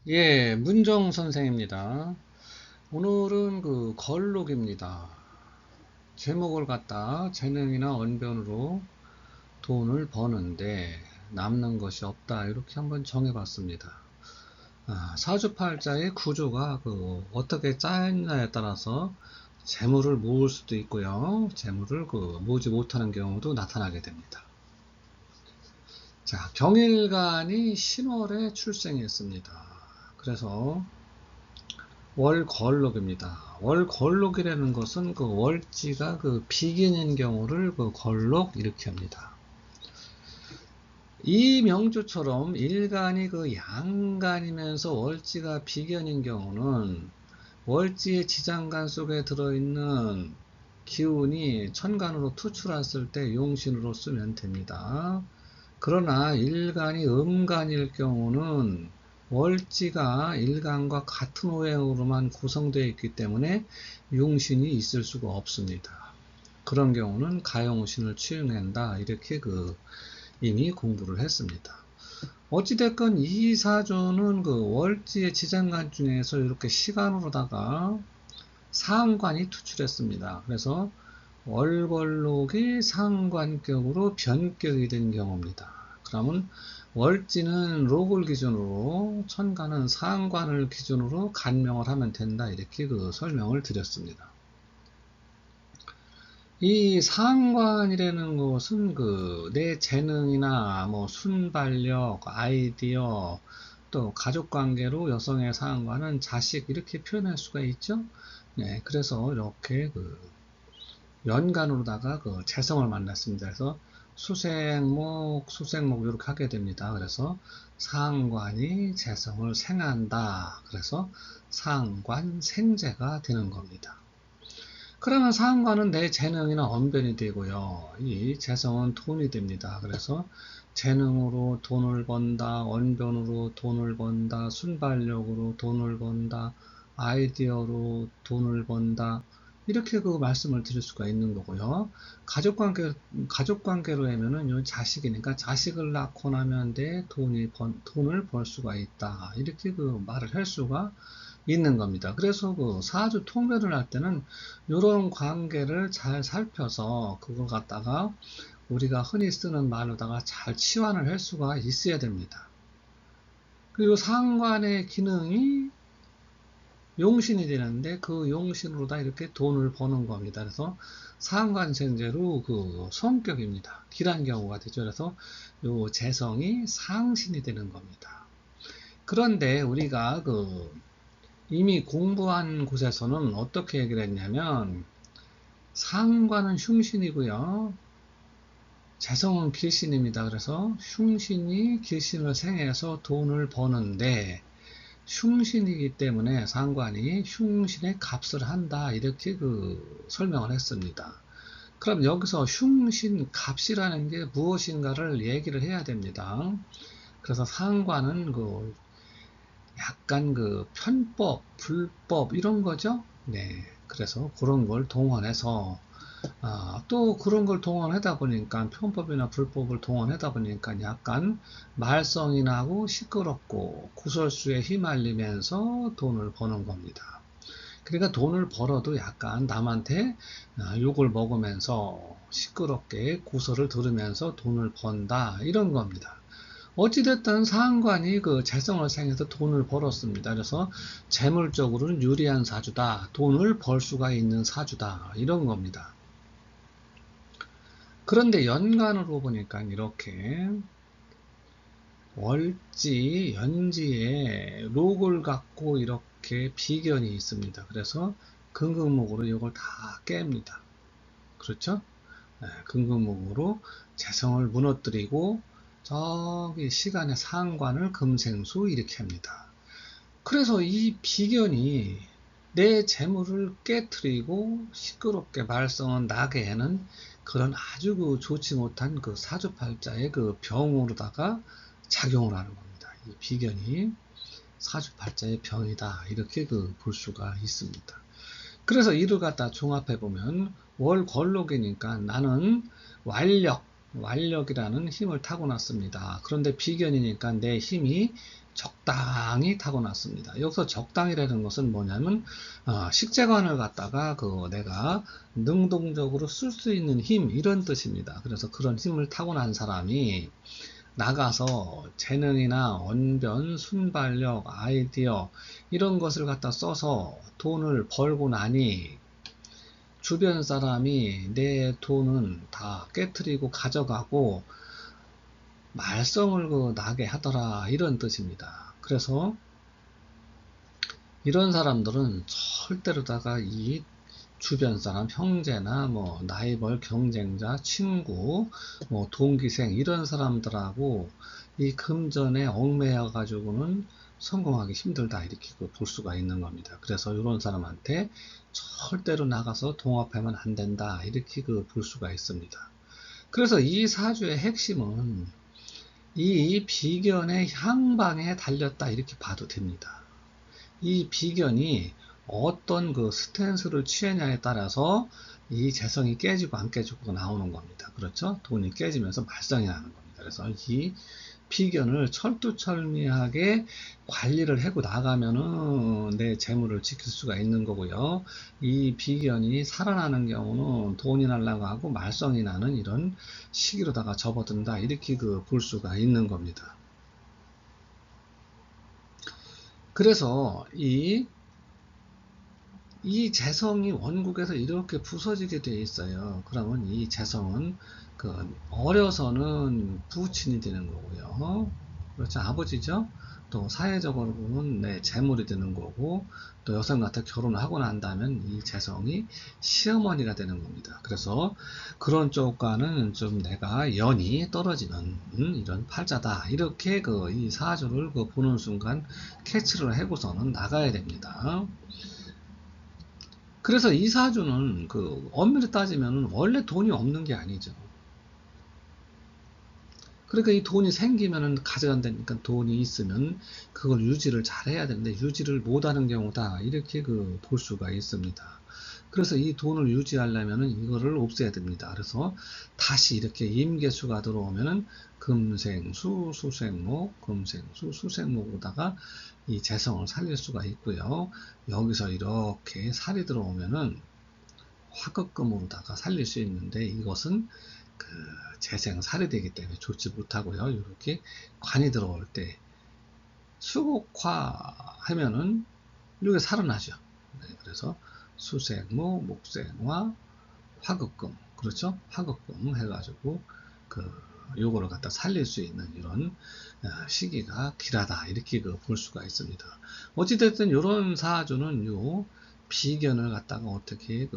예, 문정 선생입니다. 오늘은 걸록입니다. 제목을 갖다 재능이나 언변으로 돈을 버는데 남는 것이 없다. 이렇게 한번 정해봤습니다. 사주팔자의 구조가 어떻게 짜였냐에 따라서 재물을 모을 수도 있고요. 재물을 모으지 못하는 경우도 나타나게 됩니다. 자, 경일간이 신월에 출생했습니다. 그래서 월걸록입니다. 월걸록이라는 것은 월지가 비견인 경우를 걸록 이렇게 합니다. 이 명주처럼 일간이 양간이면서 월지가 비견인 경우는 월지의 지장간 속에 들어있는 기운이 천간으로 투출했을 때 용신으로 쓰면 됩니다. 그러나 일간이 음간일 경우는 월지가 일간과 같은 오행으로만 구성되어 있기 때문에 용신이 있을 수가 없습니다. 그런 경우는 가용신을 취응한다. 이렇게 이미 공부를 했습니다. 어찌됐건 이 사주는 월지의 지장간 중에서 이렇게 시간으로다가 상관이 투출했습니다. 그래서 월걸록이 상관격으로 변격이 된 경우입니다. 그러면 월지는 록을 기준으로, 천간은 상관을 기준으로 간명을 하면 된다. 이렇게 설명을 드렸습니다. 이 상관이라는 것은 내 재능이나 순발력, 아이디어, 또 가족관계로 여성의 상관은 자식 이렇게 표현할 수가 있죠. 네, 그래서 이렇게 연간으로다가 재성을 만났습니다. 그래서 수생목, 수생목 이렇게 하게 됩니다. 그래서 상관이 재성을 생한다. 그래서 상관생재가 되는 겁니다. 그러면 상관은 내 재능이나 언변이 되고요. 이 재성은 돈이 됩니다. 그래서 재능으로 돈을 번다, 언변으로 돈을 번다, 순발력으로 돈을 번다, 아이디어로 돈을 번다. 이렇게 말씀을 드릴 수가 있는 거고요. 가족관계로 하면은 자식이니까 자식을 낳고 나면 돈을 벌 수가 있다. 이렇게 말을 할 수가 있는 겁니다. 그래서 사주 통변을 할 때는 이런 관계를 잘 살펴서 그걸 갖다가 우리가 흔히 쓰는 말로다가 잘 치환을 할 수가 있어야 됩니다. 그리고 상관의 기능이 용신이 되는데 그 용신으로다 이렇게 돈을 버는 겁니다. 그래서 상관생재로 성격입니다. 딜한 경우가 되죠. 그래서 요 재성이 상신이 되는 겁니다. 그런데 우리가 이미 공부한 곳에서는 어떻게 얘기를 했냐면 상관은 흉신이고요. 재성은 길신입니다. 그래서 흉신이 길신을 생해서 돈을 버는데 흉신이기 때문에 상관이 흉신의 값을 한다. 이렇게 설명을 했습니다. 그럼 여기서 흉신 값이라는 게 무엇인가를 얘기를 해야 됩니다. 그래서 상관은 약간 편법, 불법 이런 거죠. 네. 그래서 그런 걸 동원해서 또 그런 걸 동원하다 보니까 편법이나 불법을 동원하다 보니까 약간 말썽이 나고 시끄럽고 구설수에 휘말리면서 돈을 버는 겁니다. 그러니까 돈을 벌어도 약간 남한테 욕을 먹으면서 시끄럽게 구설을 들으면서 돈을 번다 이런 겁니다. 어찌됐든 상관이 재성을 생해서 돈을 벌었습니다. 그래서 재물적으로는 유리한 사주다. 돈을 벌 수가 있는 사주다. 이런 겁니다. 그런데 연간으로 보니까 이렇게 월지, 연지에 록을 갖고 이렇게 비견이 있습니다. 그래서 금극목으로 이걸 다 깹니다. 그렇죠? 네, 금극목으로 재성을 무너뜨리고 저기 시간의 상관을 금생수 이렇게 합니다. 그래서 이 비견이 내 재물을 깨트리고 시끄럽게 말썽을 나게 하는 그런 아주 좋지 못한 사주팔자의 병으로다가 작용을 하는 겁니다. 이 비견이 사주팔자의 병이다. 이렇게 볼 수가 있습니다. 그래서 이를 갖다 종합해 보면 월걸록이니까 나는 완력, 완력이라는 힘을 타고났습니다. 그런데 비견이니까 내 힘이 적당히 타고났습니다. 여기서 적당이라는 것은 뭐냐면 식재관을 갖다가 내가 능동적으로 쓸 수 있는 힘 이런 뜻입니다. 그래서 그런 힘을 타고난 사람이 나가서 재능이나 언변, 순발력, 아이디어 이런 것을 갖다 써서 돈을 벌고 나니 주변 사람이 내 돈은 다 깨트리고 가져가고 말썽을 나게 하더라 이런 뜻입니다. 그래서 이런 사람들은 절대로다가 이 주변 사람, 형제나 뭐 나이벌 경쟁자, 친구, 뭐 동기생 이런 사람들하고 이 금전에 얽매여 가지고는 성공하기 힘들다 이렇게 볼 수가 있는 겁니다. 그래서 이런 사람한테 절대로 나가서 동업하면 안 된다 이렇게 볼 수가 있습니다. 그래서 이 사주의 핵심은 이 비견의 향방에 달렸다 이렇게 봐도 됩니다. 이 비견이 어떤 스탠스를 취하냐에 따라서 이 재성이 깨지고 안 깨지고 나오는 겁니다. 그렇죠? 돈이 깨지면서 말썽이 나는 겁니다. 그래서 이 비견을 철두철미하게 관리를 하고 나가면은 내 재물을 지킬 수가 있는 거고요. 이 비견이 살아나는 경우는 돈이 날라가고 말썽이 나는 이런 시기로다가 접어든다. 이렇게 볼 수가 있는 겁니다. 그래서 이 재성이 원국에서 이렇게 부서지게 되어 있어요. 그러면 이 재성은 어려서는 부친이 되는 거고요. 그렇죠. 아버지죠. 또 사회적으로 보면 내 재물이 되는 거고, 또 여성 같은 결혼을 하고 난다면 이 재성이 시어머니가 되는 겁니다. 그래서 그런 쪽과는 좀 내가 연이 떨어지는 이런 팔자다. 이렇게 이 사주를 보는 순간 캐치를 하고서는 나가야 됩니다. 그래서 이 사주는 엄밀히 따지면 원래 돈이 없는 게 아니죠. 그러니까 이 돈이 생기면은 가져간다니까 돈이 있으면 그걸 유지를 잘 해야 되는데 유지를 못하는 경우다 이렇게 볼 수가 있습니다. 그래서 이 돈을 유지하려면은 이거를 없애야 됩니다. 그래서 다시 이렇게 임계수가 들어오면은 금생수, 수생목, 금생수, 수생목으로다가 이 재성을 살릴 수가 있고요. 여기서 이렇게 살이 들어오면은 화급금으로다가 살릴 수 있는데 이것은 재생살이 되기 때문에 좋지 못하고요. 이렇게 관이 들어올 때 수국화 하면은 이게 살아나죠. 네, 그래서 수생목, 목생화, 화급금 그렇죠? 화급금 해가지고 요거를 갖다 살릴 수 있는 이런 시기가 길하다 이렇게 볼 수가 있습니다. 어찌됐든 이런 사주는 요 비견을 갖다가 어떻게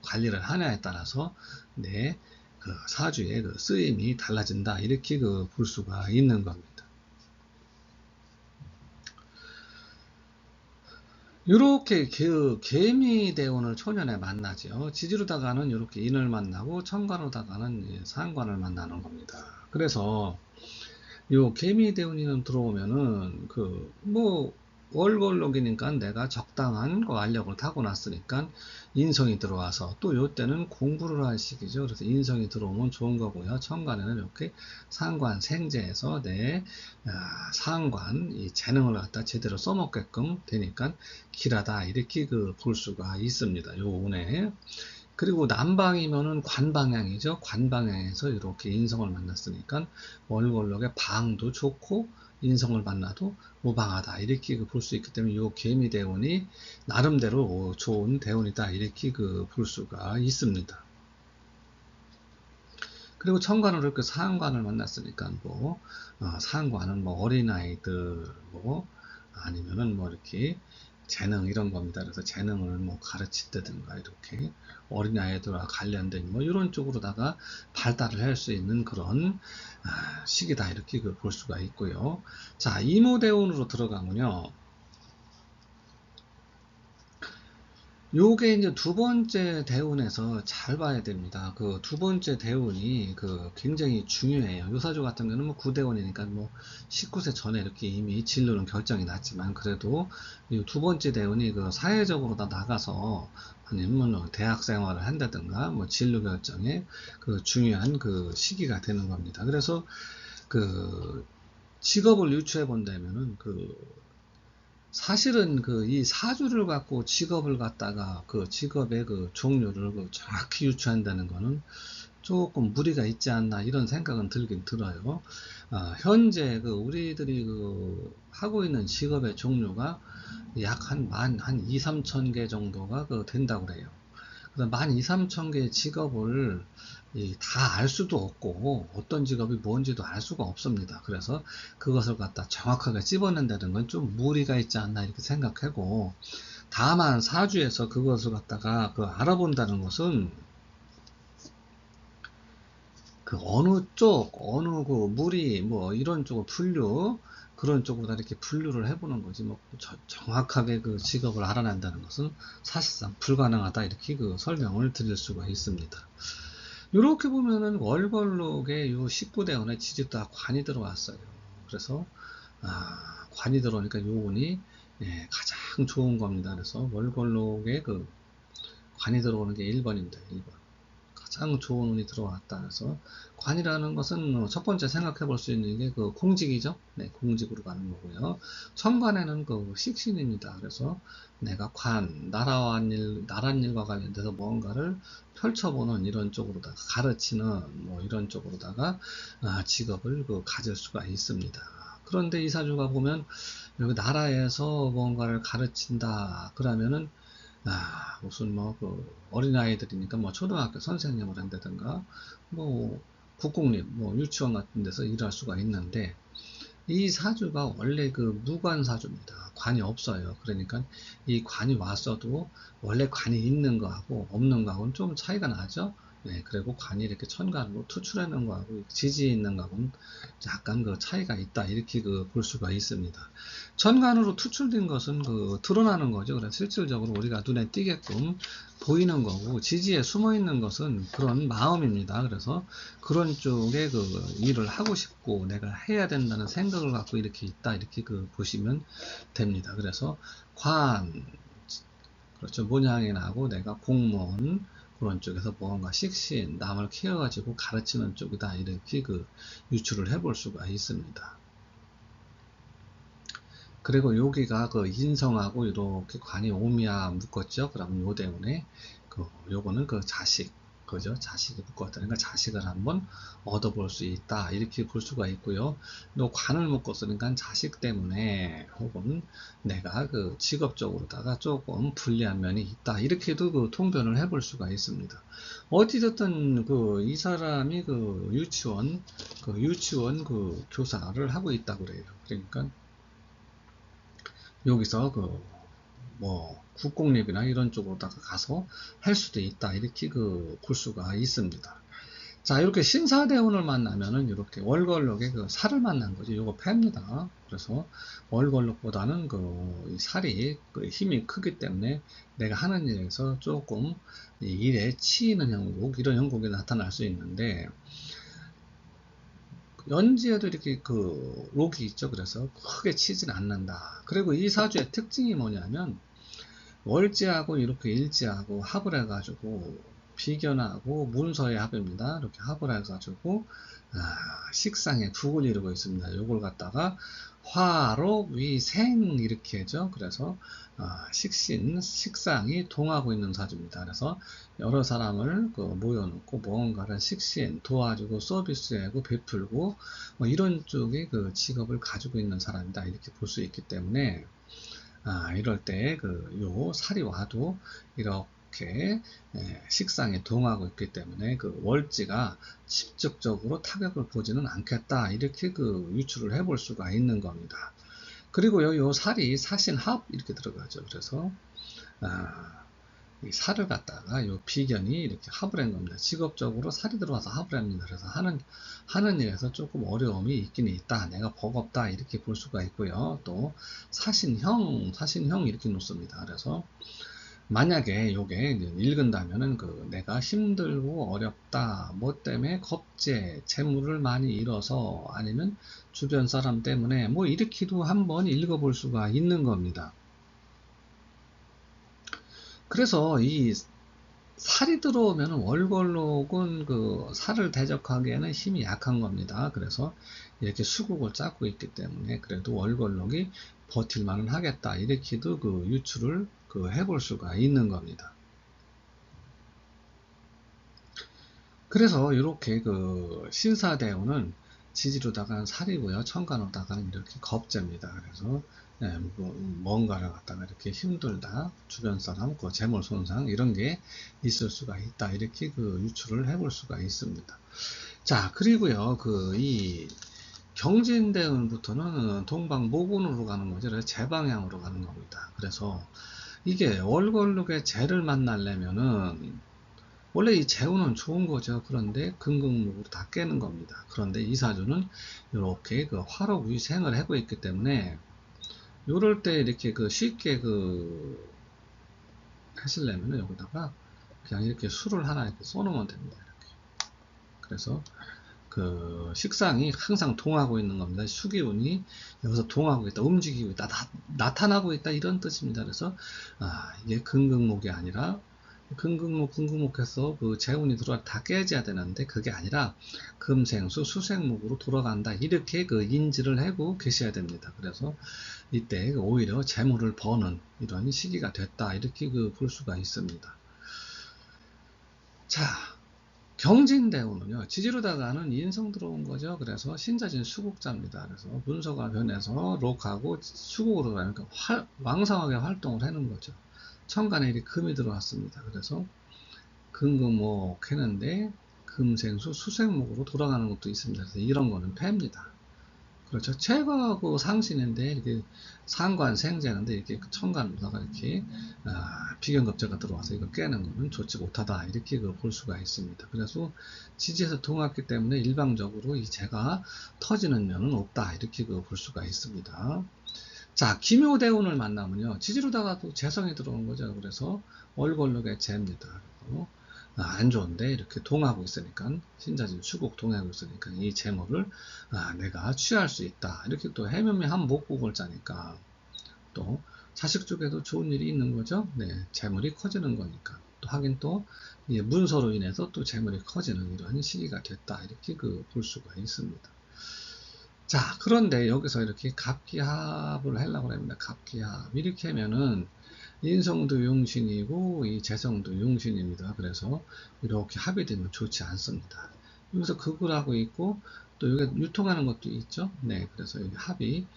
관리를 하냐에 따라서 내 사주의 쓰임이 달라진다 이렇게 볼 수가 있는 겁니다. 이렇게 개미대운을 초년에 만나죠. 지지로다가는 이렇게 인을 만나고 천간으로다가는 상관을 만나는 겁니다. 그래서 요 개미대운이 들어오면은 월골록이니까 내가 적당한 완력을 타고났으니까 인성이 들어와서 또 요때는 공부를 할 시기죠. 그래서 인성이 들어오면 좋은 거고요. 천간에는 이렇게 상관 생재에서 내 상관 이 재능을 갖다 제대로 써먹게끔 되니까 길하다 이렇게 볼 수가 있습니다. 요 운에. 그리고 남방이면은 관방향이죠. 관방향에서 이렇게 인성을 만났으니까 월골록의 방도 좋고 인성을 만나도 무방하다 이렇게 볼 수 있기 때문에 이 개미대운이 나름대로 좋은 대운이다 이렇게 볼 수가 있습니다. 그리고 천간으로 이렇게 상관을 만났으니까 상관은 어린아이들 아니면은 이렇게 재능 이런 겁니다. 그래서 재능을 가르친다든가 이렇게 어린아이들과 관련된 이런 쪽으로다가 발달을 할 수 있는 그런 시기다 이렇게 볼 수가 있고요. 자, 이모대운으로 들어가면요. 요게 이제 두 번째 대운에서 잘 봐야 됩니다. 그 두 번째 대운이 그 굉장히 중요해요. 요 사주 같은 경우는 뭐 9대운이니까 뭐 19세 전에 이렇게 이미 진로는 결정이 났지만, 그래도 이 두 번째 대운이 그 사회적으로 다 나가서 아니면 뭐 대학 생활을 한다든가 뭐 진로 결정에 그 중요한 그 시기가 되는 겁니다. 그래서 그 직업을 유추해 본다면은 그 사실은 그 이 사주를 갖고 직업을 갖다가 그 직업의 그 종류를 그 정확히 유추한다는 거는 조금 무리가 있지 않나 이런 생각은 들긴 들어요. 현재 그 우리들이 그 하고 있는 직업의 종류가 약 한 2, 3천 개 정도가 그 된다고 그래요. 그래서 1만 2, 3천 개의 직업을 다 알 수도 없고 어떤 직업이 뭔지도 알 수가 없습니다. 그래서 그것을 갖다 정확하게 찝어낸다는 건 좀 무리가 있지 않나 이렇게 생각하고, 다만 사주에서 그것을 갖다가 그 알아본다는 것은 그 어느 쪽, 어느 그 무리 뭐 이런 쪽을 분류, 그런 쪽으로 다 이렇게 분류를 해보는 거지, 뭐 정확하게 그 직업을 알아낸다는 것은 사실상 불가능하다 이렇게 그 설명을 드릴 수가 있습니다. 이렇게 보면은 월걸록에 요 19대운에 지지다 관이 들어왔어요. 그래서 관이 들어오니까 요운이 가장 좋은 겁니다. 그래서 월걸록에 그 관이 들어오는 게 1번입니다. 1번. 가장 좋은 운이 들어왔다. 그래서 관이라는 것은 첫 번째 생각해 볼 수 있는 게 그 공직이죠. 네, 공직으로 가는 거고요. 천간에는 그 식신입니다. 그래서 내가 관, 나란 일과 관련돼서 뭔가를 펼쳐보는 이런 쪽으로다가 가르치는 뭐 이런 쪽으로다가 직업을 그 가질 수가 있습니다. 그런데 이 사주가 보면 여기 나라에서 뭔가를 가르친다 그러면은 무슨 뭐 그 어린아이들이니까 뭐 초등학교 선생님을 한다든가 뭐 국공립 뭐 유치원 같은 데서 일할 수가 있는데, 이 사주가 원래 그 무관 사주입니다. 관이 없어요. 그러니까 이 관이 왔어도 원래 관이 있는 거하고 없는 거하고는 좀 차이가 나죠. 네, 그리고 관이 이렇게 천간으로 투출하는 거하고 지지에 있는 거하고는 약간 그 차이가 있다 이렇게 그 볼 수가 있습니다. 천간으로 투출된 것은 그 드러나는 거죠. 그래서 실질적으로 우리가 눈에 띄게끔 보이는 거고, 지지에 숨어 있는 것은 그런 마음입니다. 그래서 그런 쪽에 그 일을 하고 싶고 내가 해야 된다는 생각을 갖고 이렇게 있다 이렇게 그 보시면 됩니다. 그래서 관, 그렇죠, 모양이 나고 내가 공무원 그런 쪽에서 뭔가 식신 남을 키워가지고 가르치는 쪽이다 이렇게 그 유추를 해볼 수가 있습니다. 그리고 여기가 그 인성하고 이렇게 관이 오미야 묶었죠. 그러면 요 때문에 요거는 그 자식, 그죠? 자식이 묶었다니까 자식을 한번 얻어볼 수 있다 이렇게 볼 수가 있고요. 또 관을 묶었으니까 자식 때문에 혹은 내가 그 직업적으로다가 조금 불리한 면이 있다 이렇게도 그 통변을 해볼 수가 있습니다. 어찌됐든 그 이 사람이 그 유치원 그 교사를 하고 있다고 그래요. 그러니까 여기서 그 뭐 국공립이나 이런 쪽으로다가 가서 할 수도 있다 이렇게 그 볼 수가 있습니다. 자, 이렇게 신사대운을 만나면은 이렇게 월걸록에 그 살을 만난 거지. 요거 팹니다. 그래서 월걸록보다는 그 살이 그 힘이 크기 때문에 내가 하는 일에서 조금 일에 치이는 형국, 이런 형국이 나타날 수 있는데, 연지에도 이렇게 그 록이 있죠. 그래서 크게 치진 않는다. 그리고 이 사주의 특징이 뭐냐면 월지하고 이렇게 일지하고 합을 해가지고 비견하고 문서의 합입니다. 이렇게 합을 해가지고 식상에 국을 이루고 있습니다. 요걸 갖다가 화로 위생 이렇게 하죠. 그래서 식상이 동하고 있는 사주입니다. 그래서 여러 사람을 그 모여놓고 무언가를 식신 도와주고 서비스하고 베풀고 뭐 이런 쪽의 그 직업을 가지고 있는 사람이다 이렇게 볼 수 있기 때문에, 이럴 때 요 살이 와도 이렇게 식상에 동하고 있기 때문에 그 월지가 직접적으로 타격을 보지는 않겠다 이렇게 그 유추를 해볼 수가 있는 겁니다. 그리고 요 살이 사신합 이렇게 들어가죠. 그래서 이 살을 갖다가 요 비견이 이렇게 합을 한 겁니다. 직업적으로 살이 들어와서 합을 합니다. 그래서 하는 일에서 조금 어려움이 있긴 있다. 내가 버겁다. 이렇게 볼 수가 있고요. 또 사신형 이렇게 놓습니다. 그래서 만약에 요게 이제 읽은다면은 내가 힘들고 어렵다, 뭐 때문에 겁제, 재물을 많이 잃어서, 아니면 주변 사람 때문에 뭐 이렇게도 한번 읽어볼 수가 있는 겁니다. 그래서 이 살이 들어오면 월걸록은 살을 대적하기에는 힘이 약한 겁니다. 그래서 이렇게 수국을 쌓고 있기 때문에 그래도 월걸록이 버틸만은 하겠다, 이렇게도 유추를 해볼 수가 있는 겁니다. 그래서 이렇게 신사대운은 지지로다가는 살이고요, 천간으로다가는 이렇게 겁재입니다. 그래서 뭔가를 갖다가 이렇게 힘들다, 주변 사람, 재물 손상 이런 게 있을 수가 있다, 이렇게 유추를 해볼 수가 있습니다. 자, 그리고요, 이 경진대운부터는 동방모군으로 가는 거죠. 그래서 제방향으로 가는 겁니다. 그래서 이게 월걸록의 재를 만나려면은 원래 이 재우는 좋은 거죠. 그런데 금극목으로 다 깨는 겁니다. 그런데 이 사주는 이렇게 화록위생을 하고 있기 때문에 요럴 때 이렇게 쉽게 하시려면 여기다가 그냥 이렇게 술을 하나 이렇게 써놓으면 됩니다. 이렇게. 그래서 식상이 항상 동하고 있는 겁니다. 수기운이 여기서 동하고 있다, 움직이고 있다, 나타나고 있다, 이런 뜻입니다. 그래서 이게 금극목이 아니라 금극목해서 재운이 들어와 다 깨져야 되는데 그게 아니라 금생수 수생목으로 돌아간다, 이렇게 인지를 하고 계셔야 됩니다. 그래서 이때 오히려 재물을 버는 이런 시기가 됐다, 이렇게 볼 수가 있습니다. 자, 경진대운은요, 지지로다가는 인성 들어온 거죠. 그래서 신자진 수국자입니다. 그래서 문서가 변해서 록하고 수국으로 가니까 왕성하게 활동을 하는 거죠. 천간에 이 금이 들어왔습니다. 그래서 금금목 했는데 금생수 수생목으로 돌아가는 것도 있습니다. 그래서 이런 거는 패입니다. 그렇죠. 최고하고 상신인데 이렇게 상관 생재는데 이렇게 천간으로다가 이렇게 비견급제가 들어와서 이거 깨는 거는 좋지 못하다, 이렇게 볼 수가 있습니다. 그래서 지지에서 동왔기 때문에 일방적으로 이 재가 터지는 면은 없다, 이렇게 볼 수가 있습니다. 자, 기묘대운을 만나면요, 지지로다가 또 재성이 들어온 거죠. 그래서 월걸록의 재입니다. 안 좋은데 이렇게 동하고 있으니까, 신자진 수국 동하고 있으니까 이 재물을 내가 취할 수 있다, 이렇게 또 해면미 한 목국을 짜니까 또 자식 쪽에도 좋은 일이 있는 거죠. 네, 재물이 커지는 거니까. 또 하긴 또 문서로 인해서 또 재물이 커지는 이러한 시기가 됐다, 이렇게 볼 수가 있습니다. 자, 그런데 여기서 이렇게 갑기합을 하려고 합니다. 갑기합 이렇게 하면은 인성도 용신이고 이 재성도 용신입니다. 그래서 이렇게 합이 되면 좋지 않습니다. 여기서 극을 하고 있고 또 여기 유통하는 것도 있죠. 네, 그래서 여기 합이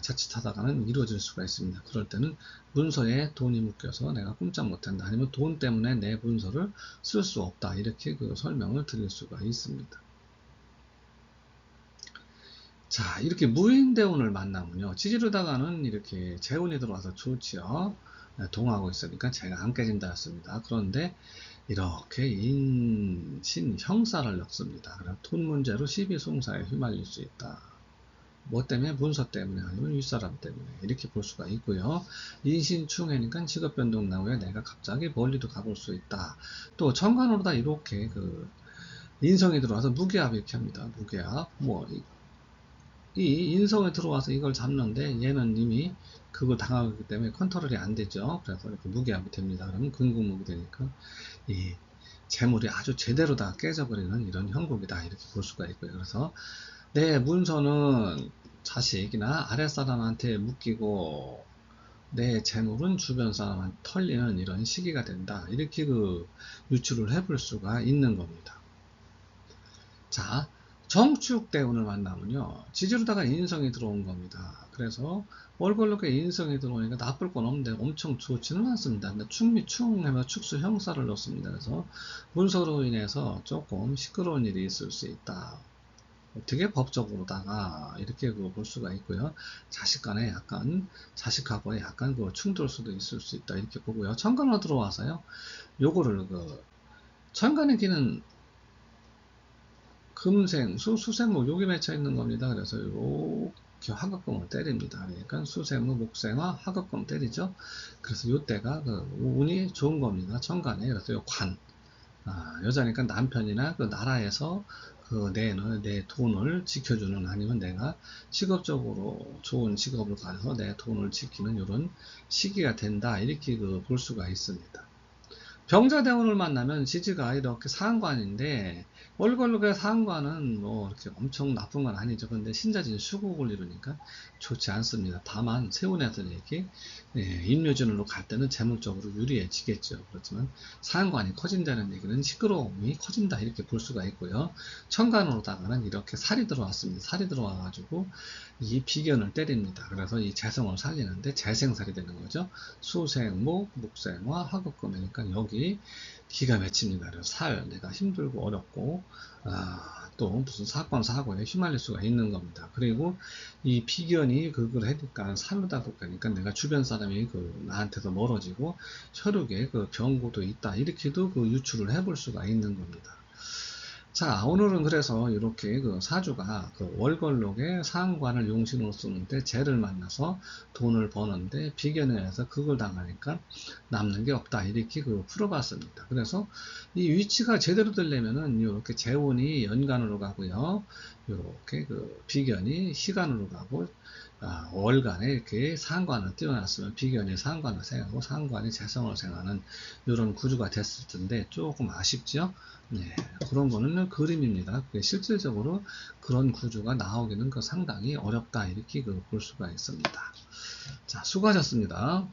자칫하다가는 이루어질 수가 있습니다. 그럴 때는 문서에 돈이 묶여서 내가 꼼짝 못한다, 아니면 돈 때문에 내 문서를 쓸 수 없다, 이렇게 설명을 드릴 수가 있습니다. 자, 이렇게 무인대운을 만나면요, 지지르다가는 이렇게 재운이 들어와서 좋지요. 동하고 있으니까 제가 안 깨진다 했습니다. 그런데 이렇게 인신 형사를 넣습니다. 그럼 돈 문제로 시비송사에 휘말릴 수 있다. 뭐 때문에? 문서 때문에, 아니면 윗사람 때문에, 이렇게 볼 수가 있고요. 인신충해니까 직업변동 나오에 내가 갑자기 멀리도 가볼 수 있다. 또 천간으로다 이렇게 인성이 들어와서 무게합 이렇게 합니다. 무게합. 이 인성에 들어와서 이걸 잡는데 얘는 이미 그걸 당하기 때문에 컨트롤이 안 되죠. 그래서 이렇게 무게합이 됩니다. 그러면 근국목이 되니까 이 재물이 아주 제대로 다 깨져버리는 이런 형국이다, 이렇게 볼 수가 있고요. 그래서 내 문서는 자식이나 아랫사람한테 묶이고 내 재물은 주변 사람한테 털리는 이런 시기가 된다, 이렇게 유추를 해볼 수가 있는 겁니다. 자, 정축대운을 만나면요, 지지로다가 인성이 들어온 겁니다. 그래서 월걸록에 인성이 들어오니까 나쁠 건 없는데 엄청 좋지는 않습니다. 근데 충하면 축수 형사를 넣습니다. 그래서 문서로 인해서 조금 시끄러운 일이 있을 수 있다. 어떻게 법적으로다가 이렇게 볼 수가 있고요. 자식하고의 약간 충돌수도 있을 수 있다, 이렇게 보고요. 천간으로 들어와서요, 요거를 천간의 기는 금생수, 수생목, 여기 맺혀 있는 겁니다. 그래서 이렇게 화급금을 때립니다. 그러니까 수생무, 목생화, 화급금 때리죠. 그래서 이때가 그 운이 좋은 겁니다. 천간에. 그래서 요 관. 여자니까 남편이나 그 나라에서 그 내 돈을 지켜주는, 아니면 내가 직업적으로 좋은 직업을 가서 내 돈을 지키는 이런 시기가 된다. 이렇게 그 볼 수가 있습니다. 병자대운을 만나면 지지가 이렇게 상관인데, 월걸록의 상관은 뭐 이렇게 엄청 나쁜 건 아니죠. 근데 신자진 수국을 이루니까 좋지 않습니다. 다만 세운에서 이렇게 임묘진으로 갈 때는 재물적으로 유리해지겠죠. 그렇지만 상관이 커진다는 얘기는 시끄러움이 커진다, 이렇게 볼 수가 있고요. 천간으로다가는 이렇게 살이 들어왔습니다. 살이 들어와가지고 이 비견을 때립니다. 그래서 이 재성을 살리는데 재생살이 되는 거죠. 수생목, 목생화, 화급금이니까 여기 기가 맺힙니다. 그래서 내가 힘들고 어렵고 또 무슨 사건 사고에 휘말릴 수가 있는 겁니다. 그리고 이 비견이 그걸 하니까 살다 보니까 내가 주변 사람이 나한테서 멀어지고 혈육에 그 병고도 있다, 이렇게도 그 유출을 해볼 수가 있는 겁니다. 자, 오늘은 그래서 이렇게 그 사주가 그 월걸록의 상관을 용신으로 쓰는데 재를 만나서 돈을 버는데 비견에 의해서 그걸 당하니까 남는 게 없다, 이렇게 그 풀어봤습니다. 그래서 이 위치가 제대로 되려면은 이렇게 재운이 연간으로 가고요, 이렇게 그 비견이 시간으로 가고, 월간에 이렇게 상관을 띄워놨으면 비견이 상관을 생하고 상관이 재성을 생하는 이런 구조가 됐을 텐데 조금 아쉽죠. 네, 그런 거는 그림입니다. 실질적으로 그런 구조가 나오기는 상당히 어렵다, 이렇게 볼 수가 있습니다. 자, 수고하셨습니다.